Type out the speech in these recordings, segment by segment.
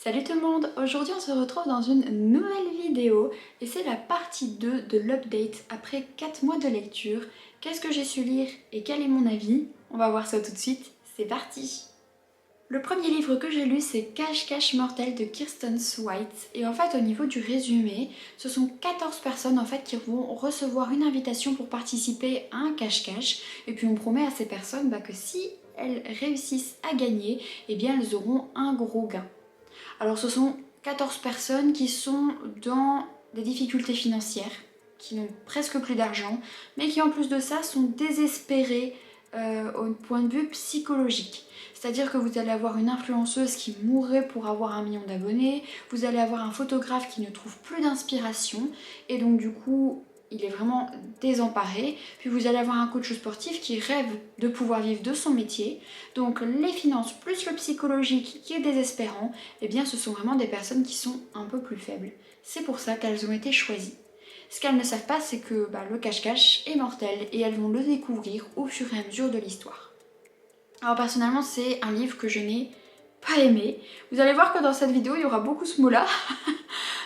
Salut tout le monde, aujourd'hui on se retrouve dans une nouvelle vidéo et c'est la partie 2 de l'update après 4 mois de lecture. Qu'est-ce que j'ai su lire et quel est mon avis? On va voir ça tout de suite, c'est parti! Le premier livre que j'ai lu c'est Cache-Cache Mortel de Kirsten White et en fait au niveau du résumé, ce sont 14 personnes en fait qui vont recevoir une invitation pour participer à un cache-cache et puis on promet à ces personnes que si elles réussissent à gagner, eh bien elles auront un gros gain. Alors ce sont 14 personnes qui sont dans des difficultés financières, qui n'ont presque plus d'argent, mais qui en plus de ça sont désespérées au point de vue psychologique. C'est-à-dire que vous allez avoir une influenceuse qui mourrait pour avoir 1 million d'abonnés, vous allez avoir un photographe qui ne trouve plus d'inspiration, et donc du coup il est vraiment désemparé. Puis vous allez avoir un coach sportif qui rêve de pouvoir vivre de son métier. Donc les finances plus le psychologique qui est désespérant, eh bien ce sont vraiment des personnes qui sont un peu plus faibles. C'est pour ça qu'elles ont été choisies. Ce qu'elles ne savent pas, c'est que le cache-cache est mortel et elles vont le découvrir au fur et à mesure de l'histoire. Alors personnellement, c'est un livre que je n'ai pas aimé. Vous allez voir que dans cette vidéo, il y aura beaucoup ce mot-là.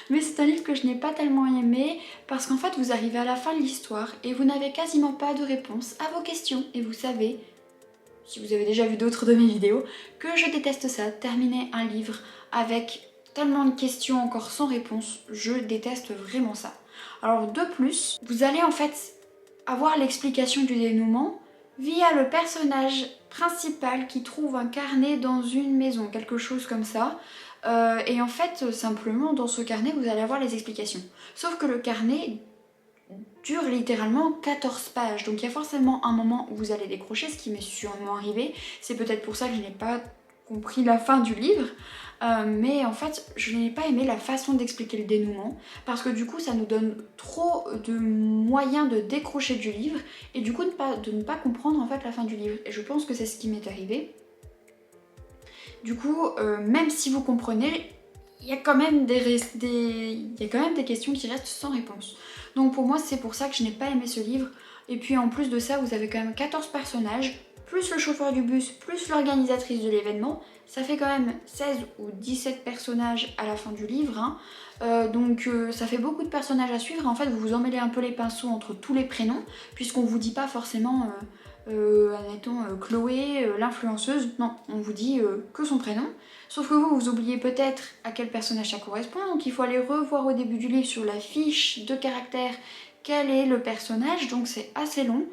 Mais c'est un livre que je n'ai pas tellement aimé parce qu'en fait vous arrivez à la fin de l'histoire et vous n'avez quasiment pas de réponse à vos questions. Et vous savez, si vous avez déjà vu d'autres de mes vidéos, que je déteste ça, terminer un livre avec tellement de questions encore sans réponse, je déteste vraiment ça. Alors de plus, vous allez en fait avoir l'explication du dénouement via le personnage principal qui trouve un carnet dans une maison, quelque chose comme ça. Et en fait, simplement, dans ce carnet, vous allez avoir les explications. Sauf que le carnet dure littéralement 14 pages. Donc il y a forcément un moment où vous allez décrocher, ce qui m'est sûrement arrivé. C'est peut-être pour ça que je n'ai pas compris la fin du livre. Mais en fait, je n'ai pas aimé la façon d'expliquer le dénouement. Parce que du coup, ça nous donne trop de moyens de décrocher du livre. Et du coup, de ne pas comprendre en fait la fin du livre. Et je pense que c'est ce qui m'est arrivé. Du coup, même si vous comprenez, il y a quand même des questions qui restent sans réponse. Donc pour moi, c'est pour ça que je n'ai pas aimé ce livre. Et puis en plus de ça, vous avez quand même 14 personnages, plus le chauffeur du bus, plus l'organisatrice de l'événement. Ça fait quand même 16 ou 17 personnages à la fin du livre. Donc ça fait beaucoup de personnages à suivre. En fait, vous vous emmêlez un peu les pinceaux entre tous les prénoms, puisqu'on vous dit pas forcément... admettons Chloé, l'influenceuse, non, on vous dit que son prénom, sauf que vous oubliez peut-être à quel personnage ça correspond, donc il faut aller revoir au début du livre sur la fiche de caractère quel est le personnage, donc c'est assez long,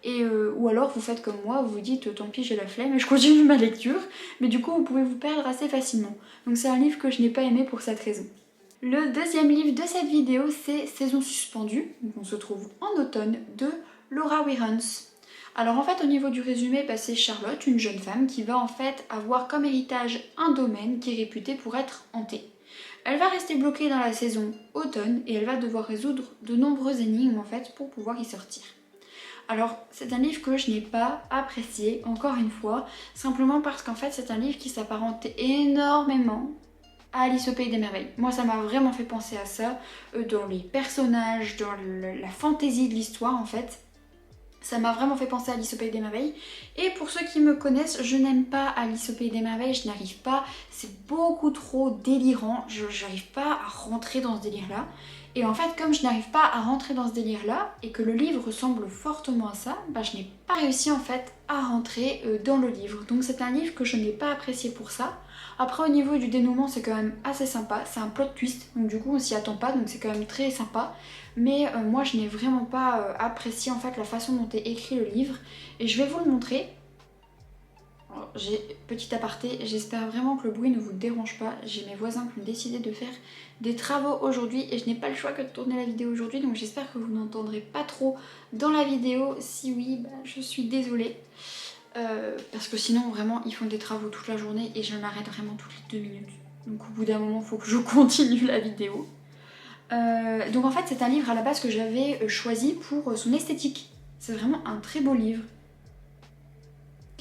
et ou alors vous faites comme moi, vous vous dites tant pis j'ai la flemme et je continue ma lecture, mais du coup vous pouvez vous perdre assez facilement, donc c'est un livre que je n'ai pas aimé pour cette raison. Le deuxième livre de cette vidéo c'est Saison suspendue, donc on se trouve en automne, de Laura Wirens. Alors en fait au niveau du résumé, c'est Charlotte, une jeune femme qui va en fait avoir comme héritage un domaine qui est réputé pour être hanté. Elle va rester bloquée dans la saison automne et elle va devoir résoudre de nombreuses énigmes en fait pour pouvoir y sortir. Alors c'est un livre que je n'ai pas apprécié, encore une fois, simplement parce qu'en fait c'est un livre qui s'apparente énormément à Alice au Pays des Merveilles. Moi ça m'a vraiment fait penser à ça, dans les personnages, dans la fantaisie de l'histoire en fait. Ça m'a vraiment fait penser à Alice au Pays des Merveilles. Et pour ceux qui me connaissent, je n'aime pas Alice au Pays des Merveilles, je n'arrive pas, c'est beaucoup trop délirant, je n'arrive pas à rentrer dans ce délire-là. Et en fait, comme je n'arrive pas à rentrer dans ce délire-là, et que le livre ressemble fortement à ça, je n'ai pas réussi en fait à rentrer dans le livre. Donc c'est un livre que je n'ai pas apprécié pour ça. Après au niveau du dénouement, c'est quand même assez sympa, c'est un plot twist, donc du coup on s'y attend pas, donc c'est quand même très sympa. Mais moi je n'ai vraiment pas apprécié en fait la façon dont est écrit le livre, et je vais vous le montrer. Alors, petit aparté, j'espère vraiment que le bruit ne vous dérange pas. J'ai mes voisins qui ont décidé de faire des travaux aujourd'hui et je n'ai pas le choix que de tourner la vidéo aujourd'hui, donc j'espère que vous n'entendrez pas trop dans la vidéo. Si oui, je suis désolée. Parce que sinon vraiment ils font des travaux toute la journée et je m'arrête vraiment toutes les 2 minutes. Donc au bout d'un moment il faut que je continue la vidéo. Donc en fait c'est un livre à la base que j'avais choisi pour son esthétique. C'est vraiment un très beau livre.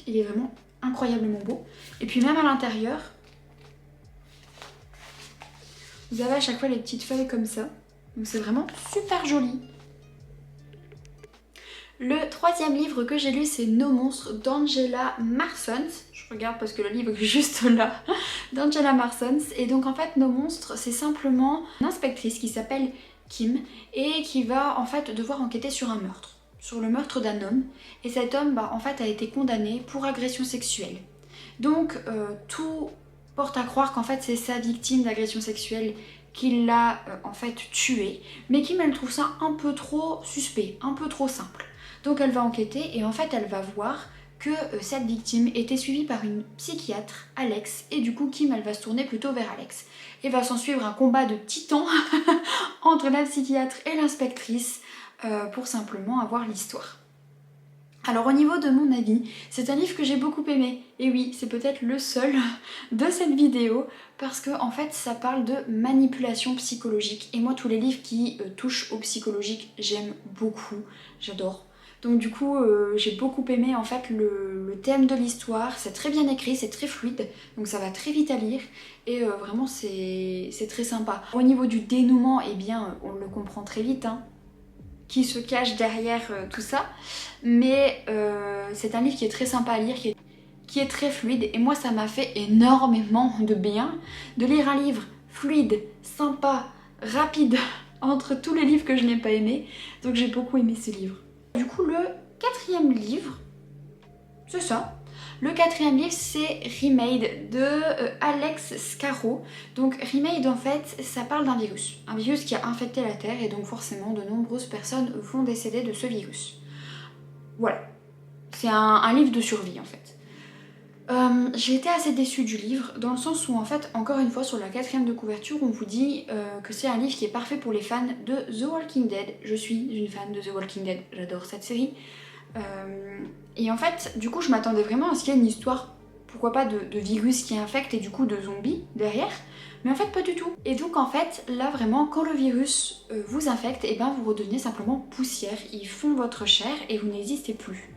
Il est vraiment incroyablement beau. Et puis même à l'intérieur, vous avez à chaque fois les petites feuilles comme ça. Donc c'est vraiment super joli. Le troisième livre que j'ai lu c'est Nos monstres d'Angela Marsons. Je regarde parce que le livre est juste là. d'Angela Marsons. Et donc en fait nos monstres c'est simplement une inspectrice qui s'appelle Kim et qui va en fait devoir enquêter sur un meurtre. Sur le meurtre d'un homme. Et cet homme en fait a été condamné pour agression sexuelle. Donc tout porte à croire qu'en fait c'est sa victime d'agression sexuelle qui l'a en fait tué. Mais Kim elle trouve ça un peu trop suspect, un peu trop simple. Donc elle va enquêter et en fait elle va voir que cette victime était suivie par une psychiatre, Alex, et du coup Kim elle va se tourner plutôt vers Alex. Et va s'en suivre un combat de titans entre la psychiatre et l'inspectrice pour simplement avoir l'histoire. Alors au niveau de mon avis, c'est un livre que j'ai beaucoup aimé. Et oui, c'est peut-être le seul de cette vidéo parce que en fait ça parle de manipulation psychologique. Et moi tous les livres qui touchent au psychologique, j'aime beaucoup, j'adore. Donc du coup j'ai beaucoup aimé en fait le thème de l'histoire, c'est très bien écrit, c'est très fluide, donc ça va très vite à lire et vraiment c'est très sympa. Au niveau du dénouement, eh bien on le comprend très vite, hein, qui se cache derrière tout ça, mais c'est un livre qui est très sympa à lire, qui est très fluide et moi ça m'a fait énormément de bien de lire un livre fluide, sympa, rapide entre tous les livres que je n'ai pas aimés, donc j'ai beaucoup aimé ce livre. Du coup le quatrième livre, c'est ça. Le quatrième livre c'est Remade de Alex Scarrow. Donc Remade en fait ça parle d'un virus. Un virus qui a infecté la Terre et donc forcément de nombreuses personnes vont décéder de ce virus. Voilà. C'est un livre de survie en fait. J'ai été assez déçue du livre dans le sens où en fait encore une fois sur la quatrième de couverture on vous dit que c'est un livre qui est parfait pour les fans de The Walking Dead. Je suis une fan de The Walking Dead, j'adore cette série. Et en fait du coup je m'attendais vraiment à ce qu'il y ait une histoire, pourquoi pas de virus qui infecte et du coup de zombies derrière, mais en fait pas du tout. Et donc en fait là vraiment quand le virus vous infecte, et ben vous redevenez simplement poussière, ils font votre chair et vous n'existez plus.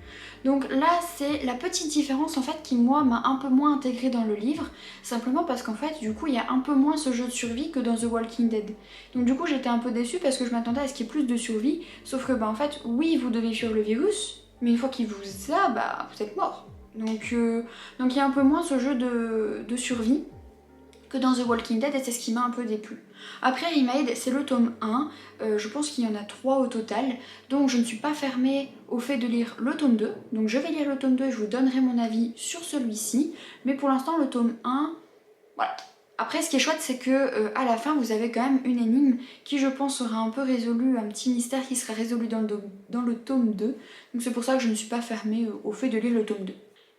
Donc là c'est la petite différence en fait qui moi m'a un peu moins intégrée dans le livre, simplement parce qu'en fait du coup il y a un peu moins ce jeu de survie que dans The Walking Dead. Donc du coup j'étais un peu déçue parce que je m'attendais à ce qu'il y ait plus de survie, sauf que en fait oui vous devez fuir le virus, mais une fois qu'il vous a, vous êtes mort. Donc il y a un peu moins ce jeu de survie que dans The Walking Dead et c'est ce qui m'a un peu déplu. Après Remade, c'est le tome 1, je pense qu'il y en a 3 au total, donc je ne suis pas fermée au fait de lire le tome 2, donc je vais lire le tome 2 et je vous donnerai mon avis sur celui-ci, mais pour l'instant le tome 1, voilà. Après ce qui est chouette c'est que à la fin vous avez quand même une énigme qui je pense sera un peu résolue, un petit mystère qui sera résolu dans le tome 2, donc c'est pour ça que je ne suis pas fermée au fait de lire le tome 2.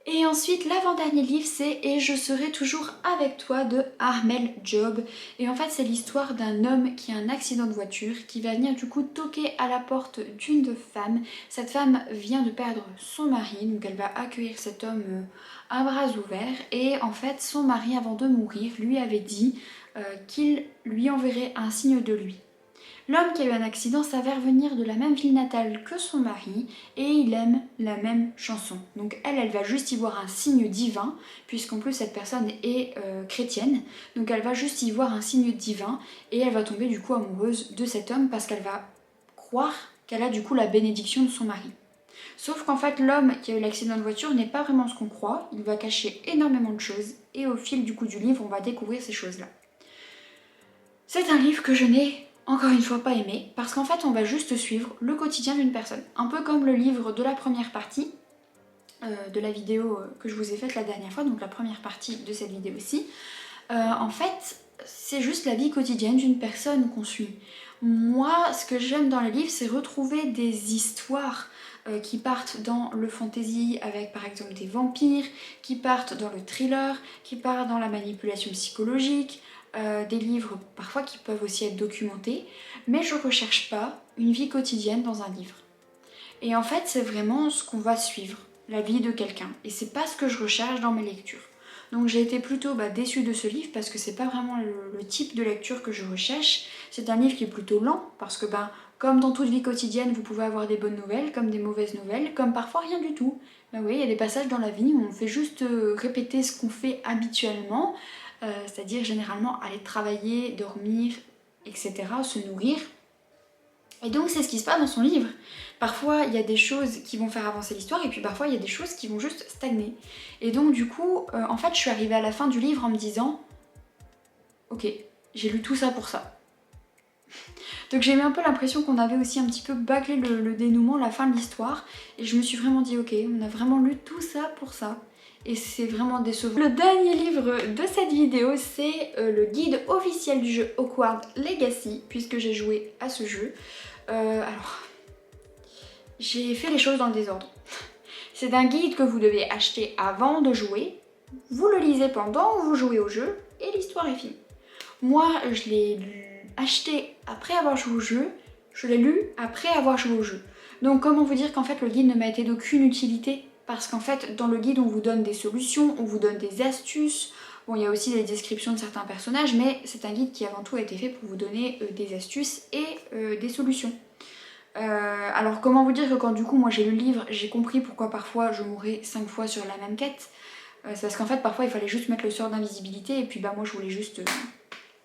Et ensuite, l'avant-dernier livre, c'est Et je serai toujours avec toi de Armel Job. Et en fait, c'est l'histoire d'un homme qui a un accident de voiture, qui va venir du coup toquer à la porte d'une femme. Cette femme vient de perdre son mari, donc elle va accueillir cet homme à bras ouverts. Et en fait, son mari, avant de mourir, lui avait dit qu'il lui enverrait un signe de lui. L'homme qui a eu un accident s'avère venir de la même ville natale que son mari et il aime la même chanson. Donc elle va juste y voir un signe divin, puisqu'en plus cette personne est chrétienne. Donc elle va juste y voir un signe divin et elle va tomber du coup amoureuse de cet homme parce qu'elle va croire qu'elle a du coup la bénédiction de son mari. Sauf qu'en fait l'homme qui a eu l'accident de voiture n'est pas vraiment ce qu'on croit, il va cacher énormément de choses et au fil du coup du livre on va découvrir ces choses-là. C'est un livre que je n'ai encore une fois pas aimé, parce qu'en fait on va juste suivre le quotidien d'une personne. Un peu comme le livre de la première partie de la vidéo que je vous ai faite la dernière fois, donc la première partie de cette vidéo-ci. En fait, c'est juste la vie quotidienne d'une personne qu'on suit. Moi, ce que j'aime dans les livres, c'est retrouver des histoires qui partent dans le fantasy avec par exemple des vampires, qui partent dans le thriller, qui partent dans la manipulation psychologique, des livres parfois qui peuvent aussi être documentés, mais je recherche pas une vie quotidienne dans un livre. Et en fait, c'est vraiment ce qu'on va suivre, la vie de quelqu'un, et c'est pas ce que je recherche dans mes lectures. Donc j'ai été plutôt déçue de ce livre parce que c'est pas vraiment le type de lecture que je recherche. C'est un livre qui est plutôt lent parce que comme dans toute vie quotidienne, vous pouvez avoir des bonnes nouvelles comme des mauvaises nouvelles, comme parfois rien du tout. Oui, il y a des passages dans la vie où on fait juste répéter ce qu'on fait habituellement, c'est-à-dire généralement aller travailler, dormir, etc., se nourrir. Et donc c'est ce qui se passe dans son livre. Parfois il y a des choses qui vont faire avancer l'histoire et puis parfois il y a des choses qui vont juste stagner. Et donc du coup, en fait je suis arrivée à la fin du livre en me disant ok, j'ai lu tout ça pour ça. Donc j'ai eu un peu l'impression qu'on avait aussi un petit peu bâclé le dénouement, la fin de l'histoire. Et je me suis vraiment dit ok, on a vraiment lu tout ça pour ça. Et c'est vraiment décevant. Le dernier livre de cette vidéo, c'est le guide officiel du jeu Hogwarts Legacy, puisque j'ai joué à ce jeu. Alors, j'ai fait les choses dans le désordre. C'est un guide que vous devez acheter avant de jouer. Vous le lisez pendant que vous jouez au jeu et l'histoire est finie. Moi, je l'ai acheté après avoir joué au jeu. Je l'ai lu après avoir joué au jeu. Donc comment vous dire qu'en fait le guide ne m'a été d'aucune utilité, parce qu'en fait dans le guide on vous donne des solutions, on vous donne des astuces. Bon, il y a aussi les descriptions de certains personnages, mais c'est un guide qui avant tout a été fait pour vous donner des astuces et des solutions. Alors comment vous dire que quand du coup moi j'ai lu le livre, j'ai compris pourquoi parfois je mourais 5 fois sur la même quête. C'est parce qu'en fait parfois il fallait juste mettre le sort d'invisibilité et puis bah moi je voulais juste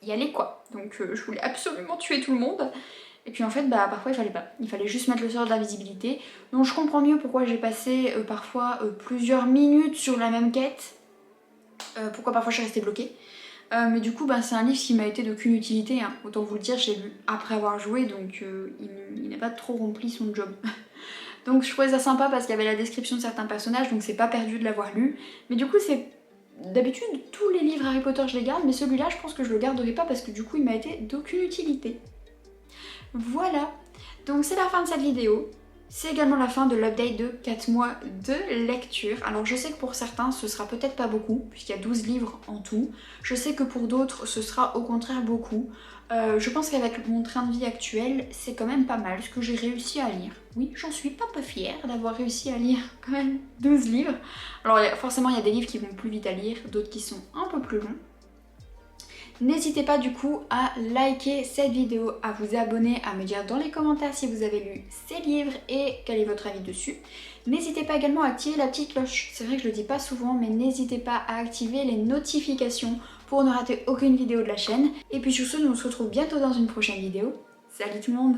y aller quoi. Donc je voulais absolument tuer tout le monde. Et puis en fait bah parfois il fallait pas. Il fallait juste mettre le sort d'invisibilité. Donc je comprends mieux pourquoi j'ai passé parfois plusieurs minutes sur la même quête. Pourquoi parfois je suis restée bloquée. Mais du coup, c'est un livre qui m'a été d'aucune utilité, hein. Autant vous le dire, je l'ai lu après avoir joué, donc il n'a pas trop rempli son job. Donc je trouvais ça sympa parce qu'il y avait la description de certains personnages, donc c'est pas perdu de l'avoir lu. Mais du coup, c'est d'habitude, tous les livres Harry Potter, je les garde, mais celui-là, je pense que je le garderai pas parce que du coup, il m'a été d'aucune utilité. Voilà, donc c'est la fin de cette vidéo. C'est également la fin de l'update de 4 mois de lecture. Alors je sais que pour certains ce sera peut-être pas beaucoup, puisqu'il y a 12 livres en tout. Je sais que pour d'autres ce sera au contraire beaucoup. Je pense qu'avec mon train de vie actuel, c'est quand même pas mal ce que j'ai réussi à lire. Oui, j'en suis pas peu fière d'avoir réussi à lire quand même 12 livres. Alors forcément il y a des livres qui vont plus vite à lire, d'autres qui sont un peu plus longs. N'hésitez pas du coup à liker cette vidéo, à vous abonner, à me dire dans les commentaires si vous avez lu ces livres et quel est votre avis dessus. N'hésitez pas également à activer la petite cloche, c'est vrai que je le dis pas souvent mais n'hésitez pas à activer les notifications pour ne rater aucune vidéo de la chaîne. Et puis sur ce, nous on se retrouve bientôt dans une prochaine vidéo. Salut tout le monde!